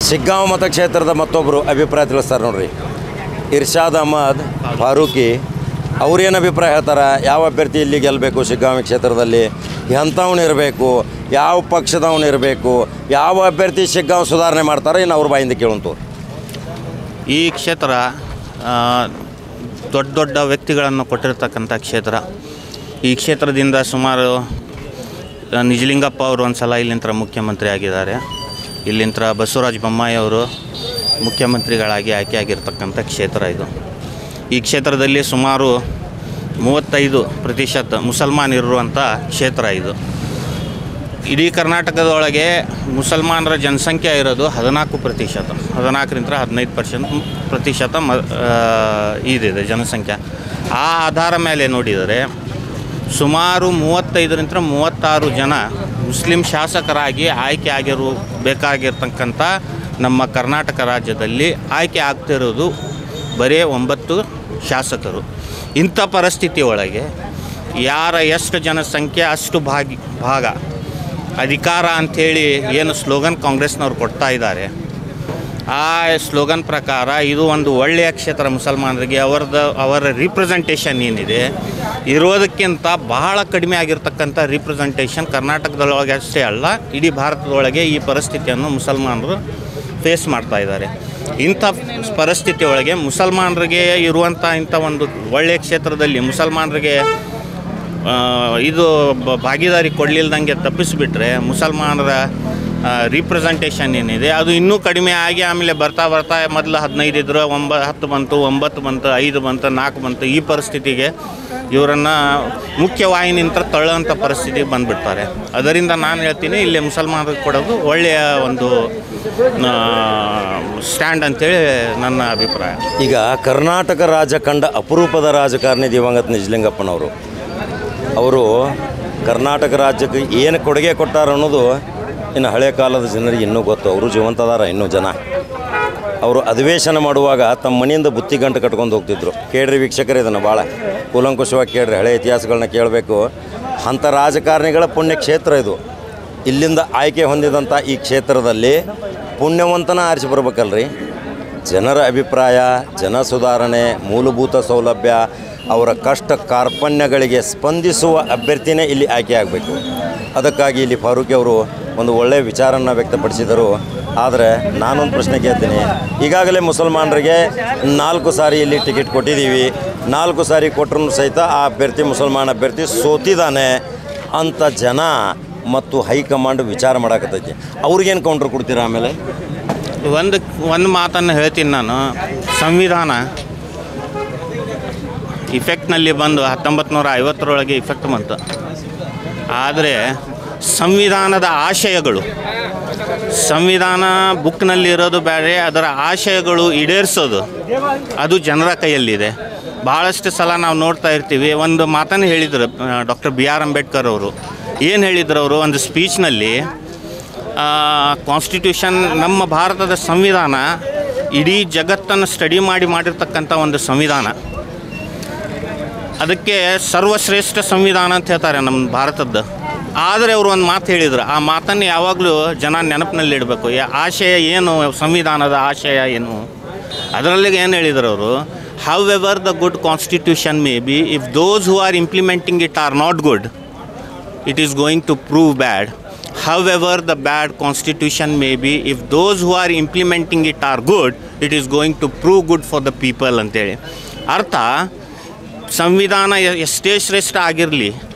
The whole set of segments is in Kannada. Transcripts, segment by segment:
ಶಿಗ್ಗಾಂವ್ ಮತಕ್ಷೇತ್ರದ ಮತ್ತೊಬ್ಬರು ಅಭಿಪ್ರಾಯ ತಿಳಿಸ್ತಾರೆ ನೋಡ್ರಿ, ಇರ್ಷಾದ್ ಅಹಮದ್ ಫಾರೂಕಿ. ಅವ್ರೇನು ಅಭಿಪ್ರಾಯ ಹೇಳ್ತಾರೆ, ಯಾವ ಅಭ್ಯರ್ಥಿ ಇಲ್ಲಿ ಗೆಲ್ಲಬೇಕು ಶಿಗ್ಗಾಂವ್ ಕ್ಷೇತ್ರದಲ್ಲಿ, ಎಂಥವ್ನು ಇರಬೇಕು, ಯಾವ ಪಕ್ಷದವನು ಇರಬೇಕು, ಯಾವ ಅಭ್ಯರ್ಥಿ ಶಿಗ್ಗಾಂವ್ ಸುಧಾರಣೆ ಮಾಡ್ತಾರೆ, ಇನ್ನು ಅವ್ರ ಬಾಯಿಂದ ಕೇಳುವಂತು. ಈ ಕ್ಷೇತ್ರ ದೊಡ್ಡ ದೊಡ್ಡ ವ್ಯಕ್ತಿಗಳನ್ನು ಕೊಟ್ಟಿರ್ತಕ್ಕಂಥ ಕ್ಷೇತ್ರ. ಈ ಕ್ಷೇತ್ರದಿಂದ ಸುಮಾರು ನಿಜಲಿಂಗಪ್ಪ ಅವರು ಒಂದು ಸಲ ಇಲ್ಲಿಂದ ಮುಖ್ಯಮಂತ್ರಿ ಆಗಿದ್ದಾರೆ. ಇಲ್ಲಿಂದ ಬಸವರಾಜ ಬೊಮ್ಮಾಯಿ ಅವರು ಮುಖ್ಯಮಂತ್ರಿಗಳಾಗಿ ಆಯ್ಕೆಯಾಗಿರ್ತಕ್ಕಂಥ ಕ್ಷೇತ್ರ ಇದು. ಈ ಕ್ಷೇತ್ರದಲ್ಲಿ ಸುಮಾರು 35% ಮುಸಲ್ಮಾನ್ ಇರುವಂಥ ಕ್ಷೇತ್ರ ಇದು. ಇಡೀ ಕರ್ನಾಟಕದೊಳಗೆ ಮುಸಲ್ಮಾನರ ಜನಸಂಖ್ಯೆ ಇರೋದು 14%, 14ರಿಂದ 15% ಇದಿದೆ ಜನಸಂಖ್ಯೆ. ಆ ಆಧಾರ ಮೇಲೆ ನೋಡಿದರೆ ಸುಮಾರು 35ರಿಂದ 36 ಜನ ಮುಸ್ಲಿಂ ಶಾಸಕರಾಗಿ ಆಯ್ಕೆ ಬೇಕಾಗಿರ್ತಕ್ಕಂಥ ನಮ್ಮ ಕರ್ನಾಟಕ ರಾಜ್ಯದಲ್ಲಿ ಆಯ್ಕೆ ಆಗ್ತಿರೋದು ಬರೀ 9 ಶಾಸಕರು. ಇಂಥ ಪರಿಸ್ಥಿತಿ ಒಳಗೆ ಯಾರ ಎಷ್ಟು ಜನಸಂಖ್ಯೆ ಅಷ್ಟು ಭಾಗ ಅಧಿಕಾರ ಅಂಥೇಳಿ ಏನು ಸ್ಲೋಗನ್ ಕಾಂಗ್ರೆಸ್ನವ್ರು ಕೊಡ್ತಾ ಇದ್ದಾರೆ, ಆ ಸ್ಲೋಗನ್ ಪ್ರಕಾರ ಇದು ಒಂದು ಒಳ್ಳೆಯ ಕ್ಷೇತ್ರ. ಮುಸಲ್ಮಾನರಿಗೆ ಅವರ ರಿಪ್ರೆಸೆಂಟೇಷನ್ ಏನಿದೆ ಇರೋದಕ್ಕಿಂತ ಬಹಳ ಕಡಿಮೆ ಆಗಿರ್ತಕ್ಕಂಥ ರಿಪ್ರೆಸೆಂಟೇಷನ್ ಕರ್ನಾಟಕದೊಳಗೆ ಅಷ್ಟೇ ಅಲ್ಲ, ಇಡೀ ಭಾರತದೊಳಗೆ ಈ ಪರಿಸ್ಥಿತಿಯನ್ನು ಮುಸಲ್ಮಾನರು ಫೇಸ್ ಮಾಡ್ತಾ ಇದ್ದಾರೆ. ಇಂಥ ಪರಿಸ್ಥಿತಿ ಒಳಗೆ ಮುಸಲ್ಮಾನರಿಗೆ ಇರುವಂಥ ಇಂಥ ಒಂದು ಒಳ್ಳೆಯ ಕ್ಷೇತ್ರದಲ್ಲಿ ಮುಸಲ್ಮಾನರಿಗೆ ಇದು ಭಾಗಿದಾರಿ ಕೊಡಲಿಲ್ದಂಗೆ ತಪ್ಪಿಸಿಬಿಟ್ರೆ ಮುಸಲ್ಮಾನರ ರಿಪ್ರೆಸೆಂಟೇಷನ್ ಏನಿದೆ ಅದು ಇನ್ನೂ ಕಡಿಮೆ ಆಗಿ ಆಮೇಲೆ ಬರ್ತಾ ಮೊದಲು 15 ಇದ್ದರು, 10 ಬಂತು, 9 ಬಂತು, 5 ಬಂತು, 4 ಬಂತು. ಈ ಪರಿಸ್ಥಿತಿಗೆ ಇವರನ್ನು ಮುಖ್ಯವಾಹಿನಿಂದ ತಳ್ಳುವಂಥ ಪರಿಸ್ಥಿತಿಗೆ ಬಂದುಬಿಡ್ತಾರೆ. ಅದರಿಂದ ನಾನು ಹೇಳ್ತೀನಿ, ಇಲ್ಲಿ ಮುಸಲ್ಮಾನರಿಗೆ ಕೊಡೋದು ಒಳ್ಳೆಯ ಒಂದು ಸ್ಟ್ಯಾಂಡ್ ಅಂತೇಳಿ ನನ್ನ ಅಭಿಪ್ರಾಯ. ಈಗ ಕರ್ನಾಟಕ ರಾಜ್ಯ ಕಂಡ ಅಪರೂಪದ ರಾಜಕಾರಣಿ ದಿವಂಗತ ನಿಜಲಿಂಗಪ್ಪನವರು. ಅವರು ಕರ್ನಾಟಕ ರಾಜ್ಯಕ್ಕೆ ಏನು ಕೊಡುಗೆ ಕೊಟ್ಟಾರ ಅನ್ನೋದು ಇನ್ನು ಹಳೆ ಕಾಲದ ಜನರಿಗೆ ಇನ್ನೂ ಗೊತ್ತು. ಅವರು ಜೀವಂತದಾರ ಇನ್ನೂ ಜನ. ಅವರು ಅಧಿವೇಶನ ಮಾಡುವಾಗ ತಮ್ಮ ಮನೆಯಿಂದ ಬುತ್ತಿ ಗಂಟು ಕಟ್ಕೊಂಡು ಹೋಗ್ತಿದ್ರು. ಕೇಳ್ರಿ ವೀಕ್ಷಕರೇ, ಇದನ್ನು ಭಾಳ ಕೂಲಂಕುಷವಾಗಿ ಕೇಳ್ರಿ, ಹಳೆ ಇತಿಹಾಸಗಳನ್ನ ಕೇಳಬೇಕು. ಅಂಥ ರಾಜಕಾರಣಿಗಳ ಪುಣ್ಯ ಕ್ಷೇತ್ರ ಇದು. ಇಲ್ಲಿಂದ ಆಯ್ಕೆ ಹೊಂದಿದಂಥ ಈ ಕ್ಷೇತ್ರದಲ್ಲಿ ಪುಣ್ಯವಂತನ ಆರಿಸಿ ಬರ್ಬೇಕಲ್ರಿ. ಜನರ ಅಭಿಪ್ರಾಯ, ಜನ ಸುಧಾರಣೆ, ಮೂಲಭೂತ ಸೌಲಭ್ಯ, ಅವರ ಕಷ್ಟ ಕಾರ್ಪಣ್ಯಗಳಿಗೆ ಸ್ಪಂದಿಸುವ ಅಭ್ಯರ್ಥಿನೇ ಇಲ್ಲಿ ಆಯ್ಕೆ ಆಗಬೇಕು. ಅದಕ್ಕಾಗಿ ಇಲ್ಲಿ ಫಾರೂಕಿ ಅವರು ಒಂದು ಒಳ್ಳೆಯ ವಿಚಾರವನ್ನು ವ್ಯಕ್ತಪಡಿಸಿದರು. ಆದರೆ ನಾನೊಂದು ಪ್ರಶ್ನೆ ಕೇಳ್ತೀನಿ. ಈಗಾಗಲೇ ಮುಸಲ್ಮಾನರಿಗೆ 4 ಸಾರಿ ಇಲ್ಲಿ ಟಿಕೆಟ್ ಕೊಟ್ಟಿದ್ದೀವಿ. 4 ಸಾರಿ ಕೊಟ್ಟರು ಸಹಿತ ಆ ಅಭ್ಯರ್ಥಿ ಮುಸಲ್ಮಾನ ಅಭ್ಯರ್ಥಿ ಸೋತಿದ್ದಾನೆ ಅಂತ ಜನ ಮತ್ತು ಹೈಕಮಾಂಡ್ ವಿಚಾರ ಮಾಡಾಕತ್ತೈತಿ. ಅವ್ರಿಗೇನು ಕೌಂಟ್ರ್ ಕೊಡ್ತೀರಾ? ಆಮೇಲೆ ಒಂದು ಮಾತನ್ನು ಹೇಳ್ತೀನಿ ನಾನು. ಸಂವಿಧಾನ ಇಫೆಕ್ಟ್ನಲ್ಲಿ ಬಂದು 1950ರೊಳಗೆ ಇಫೆಕ್ಟ್ ಬಂತು. ಆದರೆ ಸಂವಿಧಾನದ ಆಶಯಗಳು, ಸಂವಿಧಾನ ಬುಕ್ನಲ್ಲಿ ಇರೋದು ಬೇರೆ, ಅದರ ಆಶಯಗಳು ಈಡೇರಿಸೋದು ಅದು ಜನರ ಕೈಯಲ್ಲಿದೆ. ಭಾಳಷ್ಟು ಸಲ ನಾವು ನೋಡ್ತಾ ಇರ್ತೀವಿ. ಒಂದು ಮಾತನ್ನು ಹೇಳಿದರು ಡಾಕ್ಟರ್ BR ಅಂಬೇಡ್ಕರ್ ಅವರು. ಏನು ಹೇಳಿದ್ರು ಅವರು ಒಂದು ಸ್ಪೀಚ್ನಲ್ಲಿ, ಕಾನ್ಸ್ಟಿಟ್ಯೂಷನ್, ನಮ್ಮ ಭಾರತದ ಸಂವಿಧಾನ ಇಡೀ ಜಗತ್ತನ್ನು ಸ್ಟಡಿ ಮಾಡಿರ್ತಕ್ಕಂಥ ಒಂದು ಸಂವಿಧಾನ. ಅದಕ್ಕೆ ಸರ್ವಶ್ರೇಷ್ಠ ಸಂವಿಧಾನ ಅಂತ ಹೇಳ್ತಾರೆ ನಮ್ಮ ಭಾರತದ್ದು. ಆದರೆ ಅವರು ಒಂದು ಮಾತು ಹೇಳಿದರು. ಆ ಮಾತನ್ನು ಯಾವಾಗಲೂ ಜನ ನೆನಪಿನಲ್ಲಿಡಬೇಕು. ಆಶಯ ಏನು, ಸಂವಿಧಾನದ ಆಶಯ ಏನು, ಅದರಲ್ಲಿ ಏನು ಹೇಳಿದರು ಅವರು, however the good constitution may be, if those who are implementing it are not good, it is going to prove bad. However, the bad constitution may be, if those who are implementing it are good, it is going to prove good for the people ಅಂತೇಳಿ. ಅರ್ಥ, ಸಂವಿಧಾನ ಎಷ್ಟೇ ಶ್ರೇಷ್ಠ ಆಗಿರಲಿ,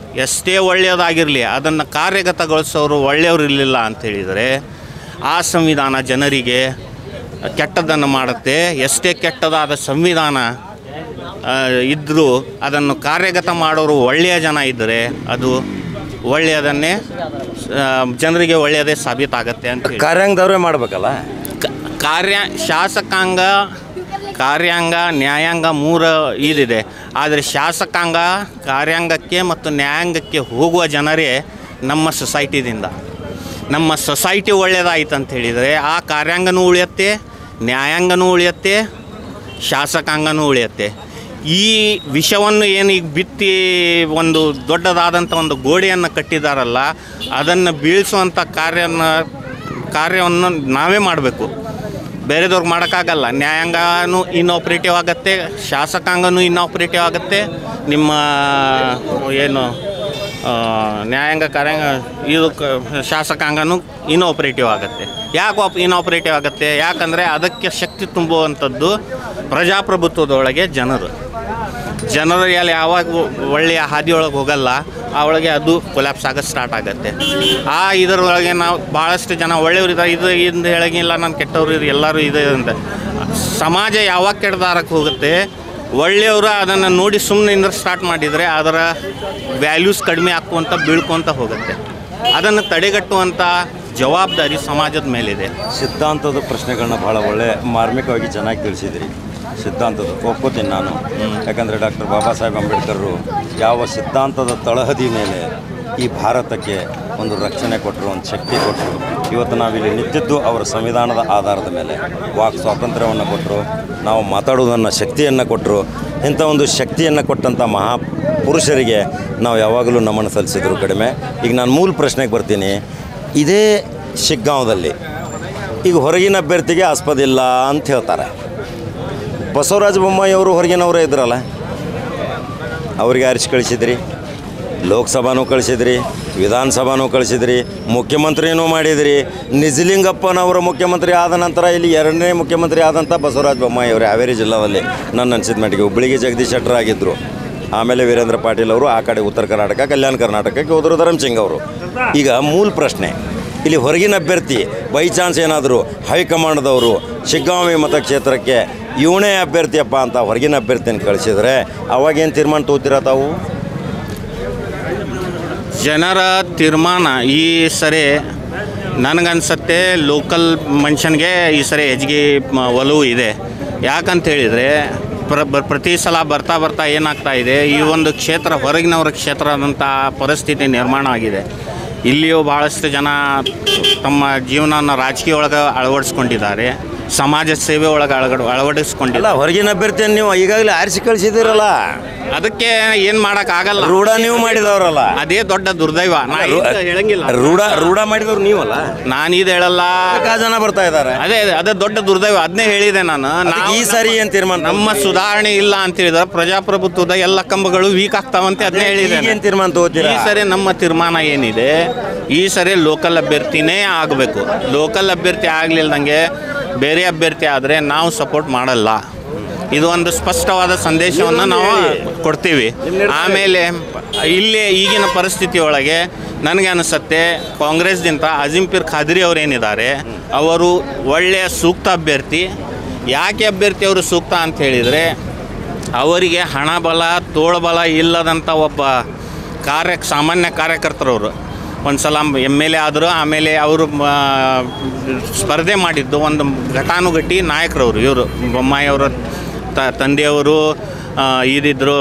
ಎಷ್ಟೇ ಒಳ್ಳೆಯದಾಗಿರಲಿ, ಅದನ್ನು ಕಾರ್ಯಗತಗೊಳಿಸೋರು ಒಳ್ಳೆಯವರು ಇರಲಿಲ್ಲ ಅಂಥೇಳಿದರೆ ಆ ಸಂವಿಧಾನ ಜನರಿಗೆ ಕೆಟ್ಟದ್ದನ್ನು ಮಾಡುತ್ತೆ. ಎಷ್ಟೇ ಕೆಟ್ಟದಾದ ಸಂವಿಧಾನ ಇದ್ದರೂ ಅದನ್ನು ಕಾರ್ಯಗತ ಮಾಡೋರು ಒಳ್ಳೆಯ ಜನ ಇದ್ದರೆ ಅದು ಒಳ್ಳೆಯದನ್ನೇ ಜನರಿಗೆ ಒಳ್ಳೆಯದೇ ಸಾಬೀತಾಗತ್ತೆ ಅಂತ. ಕಾರ್ಯಾಂಗದವರೇ ಮಾಡಬೇಕಲ್ಲ. ಶಾಸಕಾಂಗ, ಕಾರ್ಯಾಂಗ, ನ್ಯಾಯಾಂಗ 3 ಇದಿದೆ. ಆದರೆ ಶಾಸಕಾಂಗ, ಕಾರ್ಯಾಂಗಕ್ಕೆ ಮತ್ತು ನ್ಯಾಯಾಂಗಕ್ಕೆ ಹೋಗುವ ಜನರೇ ನಮ್ಮ ಸೊಸೈಟಿದಿಂದ. ನಮ್ಮ ಸೊಸೈಟಿ ಒಳ್ಳೆಯದಾಯ್ತು ಅಂತ ಹೇಳಿದರೆ ಆ ಕಾರ್ಯಾಂಗನೂ ಉಳಿಯುತ್ತೆ, ನ್ಯಾಯಾಂಗನೂ ಉಳಿಯುತ್ತೆ, ಶಾಸಕಾಂಗನೂ ಉಳಿಯುತ್ತೆ. ಈ ವಿಷವನ್ನು ಏನು ಈಗ ಬಿತ್ತಿ ಒಂದು ದೊಡ್ಡದಾದಂಥ ಒಂದು ಗೋಡೆಯನ್ನು ಕಟ್ಟಿದಾರಲ್ಲ, ಅದನ್ನು ಬೀಳಿಸುವಂಥ ಕಾರ್ಯವನ್ನು ನಾವೇ ಮಾಡಬೇಕು. ಬೇರೆದವ್ರಿಗೆ ಮಾಡೋಕ್ಕಾಗಲ್ಲ. ನ್ಯಾಯಾಂಗನೂ ಇನ್ಆಪ್ರೇಟಿವ್ ಆಗುತ್ತೆ, ಶಾಸಕಾಂಗನೂ ಇನ್ಆಪ್ರೇಟಿವ್ ಆಗುತ್ತೆ, ನಿಮ್ಮ ಏನು ನ್ಯಾಯಾಂಗ ಕಾರ್ಯಾಂಗ ಇದು ಶಾಸಕಾಂಗನೂ ಇನ್ಆಪ್ರೇಟಿವ್ ಆಗುತ್ತೆ. ಯಾಕೆ ಇನ್ಆಪ್ರೇಟಿವ್ ಆಗುತ್ತೆ? ಯಾಕಂದರೆ ಅದಕ್ಕೆ ಶಕ್ತಿ ತುಂಬುವಂಥದ್ದು ಪ್ರಜಾಪ್ರಭುತ್ವದೊಳಗೆ ಜನರು ಎಲ್ಲಿ ಯಾವಾಗ ಒಳ್ಳೆಯ ಹಾದಿಯೊಳಗೆ ಹೋಗಲ್ಲ ಅವಳಿಗೆ ಅದು ಕೊಲ್ಯಾಪ್ಸ್ ಆಗೋದು ಸ್ಟಾರ್ಟ್ ಆಗುತ್ತೆ. ಇದರೊಳಗೆ ನಾವು ಭಾಳಷ್ಟು ಜನ ಒಳ್ಳೆಯವರು ಇದ್ದಾರೆ, ಇದು ಹೇಳಂಗಿಲ್ಲ ನಾನು ಕೆಟ್ಟವರು ಎಲ್ಲರೂ ಇದೆ ಅಂತ. ಸಮಾಜ ಯಾವಾಗ ಕೆಟ್ಟದಾರಕ್ಕೆ ಹೋಗುತ್ತೆ, ಒಳ್ಳೆಯವರು ಅದನ್ನು ನೋಡಿ ಸುಮ್ಮನೆ ಸ್ಟಾರ್ಟ್ ಮಾಡಿದರೆ ಅದರ ವ್ಯಾಲ್ಯೂಸ್ ಕಡಿಮೆ ಹಾಕುವಂಥ ಬೀಳ್ಕೊತ ಹೋಗುತ್ತೆ. ಅದನ್ನು ತಡೆಗಟ್ಟುವಂಥ ಜವಾಬ್ದಾರಿ ಸಮಾಜದ ಮೇಲಿದೆ. ಸಿದ್ಧಾಂತದ ಪ್ರಶ್ನೆಗಳನ್ನ ಭಾಳ ಒಳ್ಳೆ ಮಾರ್ಮಿಕವಾಗಿ ಚೆನ್ನಾಗಿ ತಿಳಿಸಿದ್ರಿ. ಸಿದ್ಧಾಂತದ ಒಪ್ಕೋತೀನಿ ನಾನು, ಯಾಕಂದರೆ ಡಾಕ್ಟರ್ ಬಾಬಾ ಸಾಹೇಬ್ ಅಂಬೇಡ್ಕರ್ರು ಯಾವ ಸಿದ್ಧಾಂತದ ತಳಹದಿ ಮೇಲೆ ಈ ಭಾರತಕ್ಕೆ ಒಂದು ರಕ್ಷಣೆ ಕೊಟ್ಟರು, ಒಂದು ಶಕ್ತಿ ಕೊಟ್ಟರು. ಇವತ್ತು ನಾವಿಲ್ಲಿ ನಿಂತಿದ್ದು ಅವರ ಸಂವಿಧಾನದ ಆಧಾರದ ಮೇಲೆ. ವಾಕ್ ಸ್ವಾತಂತ್ರ್ಯವನ್ನು ಕೊಟ್ಟರು, ನಾವು ಮಾತಾಡೋದನ್ನು ಶಕ್ತಿಯನ್ನು ಕೊಟ್ಟರು. ಇಂಥ ಒಂದು ಶಕ್ತಿಯನ್ನು ಕೊಟ್ಟಂಥ ಮಹಾಪುರುಷರಿಗೆ ನಾವು ಯಾವಾಗಲೂ ನಮನ ಸಲ್ಲಿಸಿದ್ರು ಕಡಿಮೆ. ಈಗ ನಾನು ಮೂಲ ಪ್ರಶ್ನೆಗೆ ಬರ್ತೀನಿ. ಇದೇ ಶಿಗ್ಗಾಂವದಲ್ಲಿ ಈಗ ಹೊರಗಿನ ಅಭ್ಯರ್ಥಿಗೆ ಆಸ್ಪದ ಇಲ್ಲ ಅಂತ ಹೇಳ್ತಾರೆ. ಬಸವರಾಜ ಬೊಮ್ಮಾಯಿ ಅವರು ಹೊರಗಿನವರೇ ಇದ್ರಲ್ಲ, ಅವ್ರಿಗೆ ಆರಿಸಿ ಕಳಿಸಿದ್ರಿ, ಲೋಕಸಭಾನೂ ಕಳಿಸಿದ್ರಿ, ವಿಧಾನಸಭಾನೂ ಕಳಿಸಿದ್ರಿ, ಮುಖ್ಯಮಂತ್ರಿನೂ ಮಾಡಿದ್ರಿ. ನಿಜಲಿಂಗಪ್ಪನವರ ಮುಖ್ಯಮಂತ್ರಿ ಆದ ನಂತರ ಇಲ್ಲಿ ಎರಡನೇ ಮುಖ್ಯಮಂತ್ರಿ ಆದಂಥ ಬಸವರಾಜ ಬೊಮ್ಮಾಯಿ ಅವರು ಹಾವೇರಿ ಜಿಲ್ಲಾದಲ್ಲಿ ನನ್ನ ಅನಿಸಿದ ಮಟ್ಟಿಗೆ ಹುಬ್ಬಳ್ಳಿಗೆ ಜಗದೀಶ್ ಶೆಟ್ಟರ್ ಆಗಿದ್ದರು. ಆಮೇಲೆ ವೀರೇಂದ್ರ ಪಾಟೀಲ್ ಅವರು ಆ ಕಡೆ ಉತ್ತರ ಕರ್ನಾಟಕ, ಕಲ್ಯಾಣ ಕರ್ನಾಟಕಕ್ಕೆ ಹೋದರು ಧರ್ಮಸಿಂಗ್ ಅವರು. ಈಗ ಮೂಲ ಪ್ರಶ್ನೆ, ಇಲ್ಲಿ ಹೊರಗಿನ ಅಭ್ಯರ್ಥಿ ಬೈ ಚಾನ್ಸ್ ಏನಾದರೂ ಹೈಕಮಾಂಡ್ದವರು ಶಿಗ್ಗಾಂವಿ ಮತಕ್ಷೇತ್ರಕ್ಕೆ ಇವನೇ ಅಭ್ಯರ್ಥಿಯಪ್ಪ ಅಂತ ಹೊರಗಿನ ಅಭ್ಯರ್ಥಿನ ಕಳಿಸಿದರೆ ಅವಾಗೇನು ತೀರ್ಮಾನ ತಗೋತೀರ ತಾವು? ಜನರ ತೀರ್ಮಾನ ಈ ಸರಿ ನನಗನ್ಸತ್ತೆ ಲೋಕಲ್ ಮನುಷ್ಯನಿಗೆ ಈ ಸರಿ ಹೆಚ್ಚಿಗೆ ಒಲವು ಇದೆ. ಯಾಕಂತ ಹೇಳಿದರೆ ಪ್ರತಿ ಸಲ ಬರ್ತಾ ಏನಾಗ್ತಾ ಇದೆ, ಈ ಒಂದು ಕ್ಷೇತ್ರ ಹೊರಗಿನವರ ಕ್ಷೇತ್ರ ಆದಂಥ ಪರಿಸ್ಥಿತಿ ನಿರ್ಮಾಣ ಆಗಿದೆ. ಇಲ್ಲಿಯೂ ಭಾಳಷ್ಟು ಜನ ತಮ್ಮ ಜೀವನನ ರಾಜಕೀಯ ಒಳಗೆ ಅಳವಡಿಸ್ಕೊಂಡಿದ್ದಾರೆ, ಸಮಾಜ ಸೇವೆ ಒಳಗೆ ಅಳವಡಿಸ್ಕೊಂಡಿಲ್ಲ. ಹೊರಗಿನ ಅಭ್ಯರ್ಥಿಯನ್ನು ನೀವು ಈಗಾಗಲೇ ಆರಿಸಿ ಕಳಿಸಿದ್ದೀರಲ್ಲ, ಅದಕ್ಕೆ ಏನು ಮಾಡೋಕ್ಕಾಗಲ್ಲ. ರೂಢ ನೀವು ಮಾಡಿದವರಲ್ಲ, ಅದೇ ದೊಡ್ಡ ದುರ್ದೈವ. ಹೇಳಂಗಿಲ್ಲ, ರೂಢ ಮಾಡಿದವ್ರು ನೀವಲ್ಲ. ನಾನು ಇದು ಹೇಳಲ್ಲ, ಜನ ಬರ್ತಾ ಇದ್ದಾರೆ. ಅದೇ ದೊಡ್ಡ ದುರ್ದೈವ. ಅದನ್ನೇ ಹೇಳಿದೆ ನಾನು. ಈ ಸಾರಿ ಏನು ತೀರ್ಮಾನ? ನಮ್ಮ ಸುಧಾರಣೆ ಇಲ್ಲ ಅಂತ ಹೇಳಿದ್ರೆ ಪ್ರಜಾಪ್ರಭುತ್ವದ ಎಲ್ಲ ಕಂಬಗಳು ವೀಕ್ ಆಗ್ತಾವಂತೆ. ಅದನ್ನೇ ಹೇಳಿದೆ. ಏನು ತೀರ್ಮಾನ ತಗೋತೀರಾ? ಈ ಸರಿ ನಮ್ಮ ತೀರ್ಮಾನ ಏನಿದೆ, ಈ ಸರಿ ಲೋಕಲ್ ಅಭ್ಯರ್ಥಿನೇ ಆಗಬೇಕು. ಲೋಕಲ್ ಅಭ್ಯರ್ಥಿ ಆಗಲಿಲ್ದಂಗೆ ಬೇರೆ ಅಭ್ಯರ್ಥಿ ಆದರೆ ನಾವು ಸಪೋರ್ಟ್ ಮಾಡಲ್ಲ. ಇದು ಒಂದು ಸ್ಪಷ್ಟವಾದ ಸಂದೇಶವನ್ನು ನಾವು ಕೊಡ್ತೀವಿ. ಆಮೇಲೆ ಇಲ್ಲೇ ಈಗಿನ ಪರಿಸ್ಥಿತಿ ಒಳಗೆ ನನಗೆ ಅನಿಸುತ್ತೆ ಕಾಂಗ್ರೆಸ್ದಿಂದ ಅಜೀಂ ಪೀರ್ ಖಾದ್ರಿ ಅವರೇನಿದ್ದಾರೆ ಅವರು ಒಳ್ಳೆಯ ಸೂಕ್ತ ಅಭ್ಯರ್ಥಿ. ಯಾಕೆ ಅಭ್ಯರ್ಥಿ ಅವರು ಸೂಕ್ತ ಅಂತ ಹೇಳಿದರೆ, ಅವರಿಗೆ ಹಣ ಬಲ ತೋಳ್ಬಲ ಇಲ್ಲದಂಥ ಒಬ್ಬ ಸಾಮಾನ್ಯ ಕಾರ್ಯಕರ್ತರವರು. ಒಂದು ಸಲ MLA ಆದರು, ಆಮೇಲೆ ಅವರು ಸ್ಪರ್ಧೆ ಮಾಡಿದ್ದು ಒಂದು ಘಟಾನುಘಟಿ ನಾಯಕರವರು. ಇವರು ಬೊಮ್ಮಾಯಿ ಅವರ ತಂದೆಯವರು ಇದಿದ್ದರು,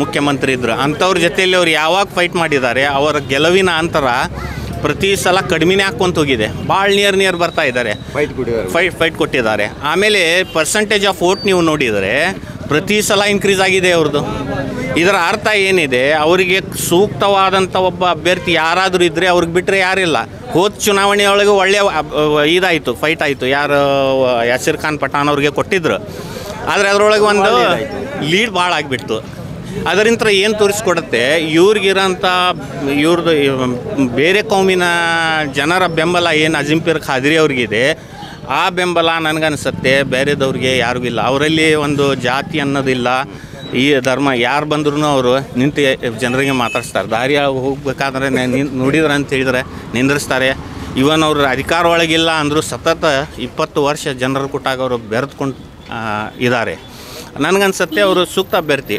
ಮುಖ್ಯಮಂತ್ರಿ ಇದ್ದರು. ಅಂಥವ್ರ ಜೊತೆಯಲ್ಲಿ ಅವ್ರು ಯಾವಾಗ ಫೈಟ್ ಮಾಡಿದ್ದಾರೆ, ಅವರ ಗೆಲುವಿನ ಅಂತರ ಪ್ರತಿ ಸಲ ಕಡಿಮೆನೇ ಹಾಕ್ಕೊಂತ ಹೋಗಿದೆ. ಭಾಳ ನಿಯರ್ ಬರ್ತಾ ಇದ್ದಾರೆ, ಫೈಟ್ ಕೊಟ್ಟಿದ್ದಾರೆ. ಆಮೇಲೆ ಪರ್ಸೆಂಟೇಜ್ ಆಫ್ ವೋಟ್ ನೀವು ನೋಡಿದರೆ ಪ್ರತಿ ಸಲ ಇನ್ಕ್ರೀಸ್ ಆಗಿದೆ ಅವ್ರದ್ದು. ಇದರ ಅರ್ಥ ಏನಿದೆ, ಅವರಿಗೆ ಸೂಕ್ತವಾದಂಥ ಒಬ್ಬ ಅಭ್ಯರ್ಥಿ ಯಾರಾದರೂ ಇದ್ದರೆ ಅವ್ರಿಗೆ ಬಿಟ್ಟರೆ ಯಾರಿಲ್ಲ. ಹೋದ ಚುನಾವಣೆಯೊಳಗೆ ಒಳ್ಳೆಯ ಇದಾಯಿತು, ಫೈಟ್ ಆಯಿತು. ಯಾರು ಯಾಸಿರ್ ಖಾನ್ ಪಠಾಣ್ ಅವ್ರಿಗೆ ಕೊಟ್ಟಿದ್ರು, ಆದರೆ ಅದರೊಳಗೆ ಒಂದು ಲೀಡ್ ಭಾಳ ಆಗಿಬಿಡ್ತು. ಅದರಿಂದ ಏನು ತೋರಿಸ್ಕೊಡುತ್ತೆ, ಇವ್ರದ್ದು ಬೇರೆ ಕೌಮಿನ ಜನರ ಬೆಂಬಲ ಏನು ಅಜೀಂ ಪೀರ್ ಖಾದ್ರಿ ಅವ್ರಿಗಿದೆ, ಆ ಬೆಂಬಲ ನನಗನ್ಸುತ್ತೆ ಬೇರೆದವ್ರಿಗೆ ಯಾರಿಗಿಲ್ಲ. ಅವರಲ್ಲಿ ಒಂದು ಜಾತಿ ಅನ್ನೋದಿಲ್ಲ, ಈ ಧರ್ಮ. ಯಾರು ಬಂದ್ರೂ ಅವರು ನಿಂತು ಜನರಿಗೆ ಮಾತಾಡಿಸ್ತಾರೆ. ದಾರಿ ಹೋಗ್ಬೇಕಾದ್ರೆ ನೋಡಿದ್ರೆ ಅಂತ ಹೇಳಿದ್ರೆ ನಿಂದ್ರಿಸ್ತಾರೆ. ಇವನ್ ಅವರು ಅಧಿಕಾರ ಒಳಗಿಲ್ಲ ಅಂದರೂ ಸತತ 20 ವರ್ಷ ಜನರ ಕೂಟಾಗ ಅವರು ಬೆರೆತ್ಕೊಂಡು ಇದ್ದಾರೆ. ನನಗನ್ಸುತ್ತೆ ಅವರು ಸೂಕ್ತ ಅಭ್ಯರ್ಥಿ.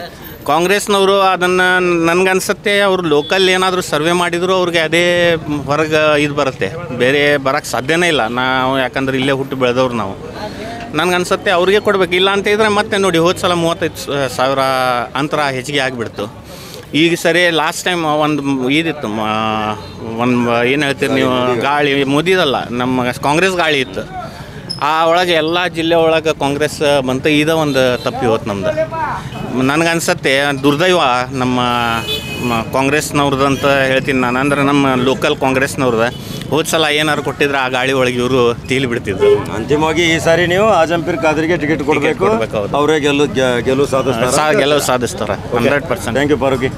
ಕಾಂಗ್ರೆಸ್ನವರು ಅದನ್ನು ನನಗನ್ಸುತ್ತೆ ಅವರು ಲೋಕಲ್ ಏನಾದರೂ ಸರ್ವೆ ಮಾಡಿದರೂ ಅವ್ರಿಗೆ ಅದೇ ಹೊರಗೆ ಇದು ಬರುತ್ತೆ, ಬೇರೆ ಬರೋಕ್ಕೆ ಸಾಧ್ಯನೇ ಇಲ್ಲ. ನಾವು ಯಾಕಂದ್ರೆ ಇಲ್ಲೇ ಹುಟ್ಟು ಬೆಳೆದವ್ರು ನಾವು. ನನಗನ್ಸುತ್ತೆ ಅವ್ರಿಗೆ ಕೊಡಬೇಕು. ಇಲ್ಲ ಅಂತ ಇದ್ದರೆ ಮತ್ತೆ ನೋಡಿ, ಹೋದ ಸಲ 35,000 ಅಂತರ ಹೆಚ್ಚಿಗೆ ಆಗಿಬಿಡ್ತು. ಈಗ ಸರಿ ಲಾಸ್ಟ್ ಟೈಮ್ ಒಂದು ಇದಿತ್ತು, ಒಂದು ಏನು ಹೇಳ್ತೀರಿ ನೀವು, ಗಾಳಿ ಮೋದಿದಲ್ಲ, ನಮ್ಮ ಕಾಂಗ್ರೆಸ್ ಗಾಳಿ ಇತ್ತು. ಆ ಒಳಗೆ ಎಲ್ಲ ಜಿಲ್ಲೆ ಒಳಗೆ ಕಾಂಗ್ರೆಸ್ ಬಂತು. ಇದ ಒಂದು ತಪ್ಪಿ ಹೋತು ನಮ್ದು. ನನಗನ್ಸತ್ತೆ ದುರ್ದೈವ ನಮ್ಮ ಕಾಂಗ್ರೆಸ್ನವ್ರದ್ದು ಅಂತ ಹೇಳ್ತೀನಿ ನಾನು. ಅಂದ್ರೆ ನಮ್ಮ ಲೋಕಲ್ ಕಾಂಗ್ರೆಸ್ನವ್ರದ್ದು ಹೋದ ಸಲ ಏನಾರು ಕೊಟ್ಟಿದ್ರೆ ಆ ಗಾಳಿ ಒಳಗೆ ಇವರು ತೀಲಿ ಬಿಡ್ತಿದ್ರು. ಅಂತಿಮವಾಗಿ ಈ ಸಾರಿ ನೀವು ಆಜಂಪೀರ್ ಖಾದ್ರಿಗೆ ಟಿಕೆಟ್ ಕೊಡಬೇಕು, ಕೊಡ್ಬೇಕು, ಹೌದು. ಅವರೇ ಗೆಲುವು ಸಾಧಿಸ್ತಾರೆ. ಗೆಲುವು ಸಾಧಿಸ್ತಾರೆ 100%. Thank you Farooqui.